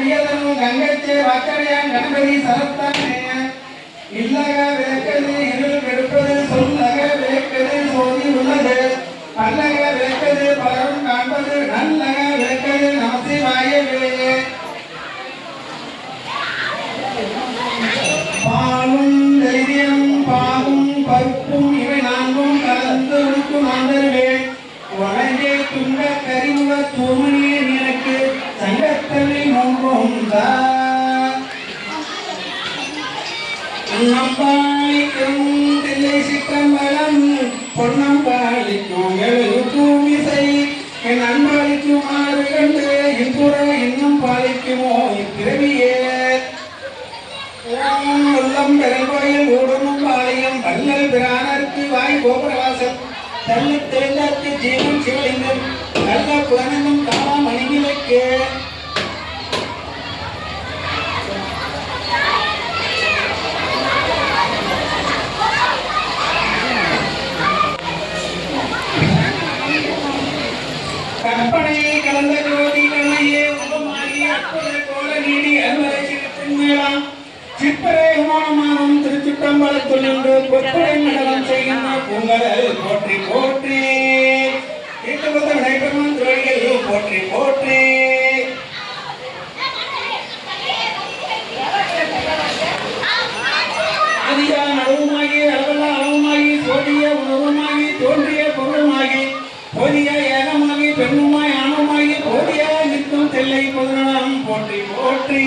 வியதனும் கங்கச்சே வாக்கடையான் கணபதி சரத்தானே இல்லக விளக்கது இருள் கெடுப்பது சொல்லக விளக்கது சோதி உள்ளது பல்லக விளக்கது பலரும் காண்பது நல்லக விளக்கது நமசிவாயவே பாலும் தைரியம் பாகும் பருப்பும் இவை நான்கும் கலந்து உடுக்கும் ஆண்டவே வழங்கே துங்க கரிமுக தூமணியே எனக்கு சங்கத்தனை மூன்றும் நம்பாளிக்கும் தில்லை சிற்றம்பலம் பொன்னம்பாளிக்கும் எழுக்கும் இசை என் அன்பாளிக்கும் ஆறு கண்டு இன்புற இன்னும் பாலிக்குமோ இப்பிறவியே உள்ளம் பெருங்கோயில் ஊடனும் பாளையம் வல்லல் பிரானருக்கு வாய் கோபுரவாசல் தள்ளி தெளிந்தாக்கு ஜீவன் சிவலிங்கம் நல்ல புலனும் காமா மணிவிலைக்கு கற்பனையை கலந்த ஜோதி கண்ணையே உபமாகி அற்புத கோல நீடி அறுவரை சிறப்பின் மேலாம் சிற்பரை விமானமாகும் திருச்சிற்றம்பலத்துள் நின்று பொற்படை மண்டலம் செய்கின்ற பூங்கடல் போற்றி போற்றி தீர்த்தபுத்த விநாயகர் துறைகள் போற்றி போற்றி ஆதியா நடுவுமாகி அளவல்ல அளவுமாகி சோதிய உணவுமாகி தோன்றிய பொருளுமாகி போதிய ஏகமாகி பெண்ணுமாய் ஆணுமாகி போதிய நிற்கும் தெல்லை பொதுநலம் போற்றி போற்றி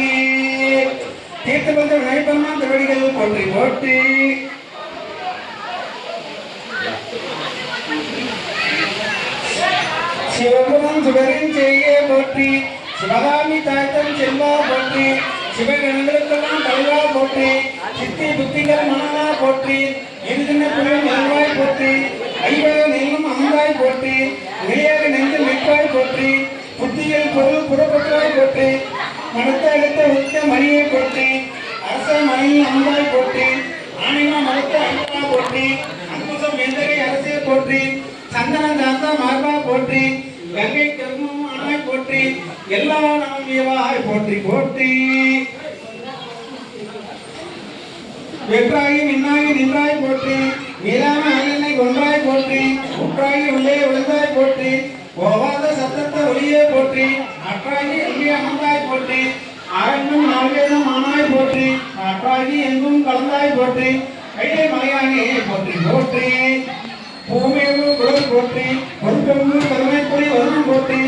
தீர்த்தபுத்த விநாயகர் திருவடிகள் போற்றி போற்றி சிவபுரம் சுடரின் செய்ய போற்றி சிவகாமி தாய்த்தன் செல்வா போற்றி சிவகணங்களுக்கெல்லாம் தலைவா போற்றி சித்தி புத்திகள் மனதா போற்றி இருதின புலில் நல்வாய் போற்றி ஐவக நெல்லும் அம்பாய் போற்றி நிலையாக நெஞ்சில் நிற்பாய் போற்றி புத்தியில் பொருள் புறப்பட்டாய் போற்றி மனத்தை அழுத்த உத்த மணியை போற்றி அரச மணியில் அம்பாய் போற்றி ஆணிமா மனத்தை அன்பா போற்றி அங்குசம் எந்தகை அரசே போற்றி சந்தன தாத்தா மார்பா போற்றி கங்கை கர்மம் ஆனாய் போற்றி எல்லா நாமியவாய் போற்றி போற்றி வெற்றாகி மின்னாகி நின்றாய் போற்றி நீலாம அயனை ஒன்றாய் போற்றி உற்றாகி உள்ளே விழுந்தாய் போற்றி ஓவாத சத்தத்த ஒளியே போற்றி அற்றாகி எங்கே அமர்ந்தாய் போற்றி அரண்யும் நால்வேதம் ஆனாய் போற்றி அற்றாகி எங்கும் கலந்தாய் போற்றி கையை மலையாகி போற்றி போற்றி பூமேவு குளம் போற்றி பொறுப்பெங்கு கருமைப்பொறி வரும் போற்றி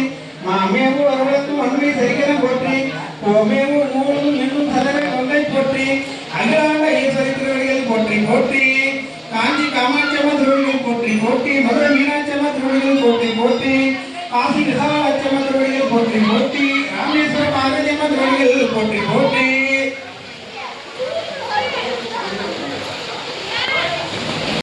மாமேவு வரவழக்கும் அன்பை சரிகரம் போற்றி கோமேவு நூலும் இன்னும் சதவை கொண்டை போற்றி அகிலாண்ட ஈஸ்வரி திருவடிகள் போற்றி போற்றி காஞ்சி காமாட்சியம்ம திருவடிகள் போற்றி போற்றி மதுரை மீனாட்சியம்ம திருவடிகள் போற்றி போற்றி காசி விசாலாட்சியம்ம திருவடிகள் போற்றி போற்றி ராமேஸ்வர பார்வதியம்ம திருவடிகள் போற்றி போற்றி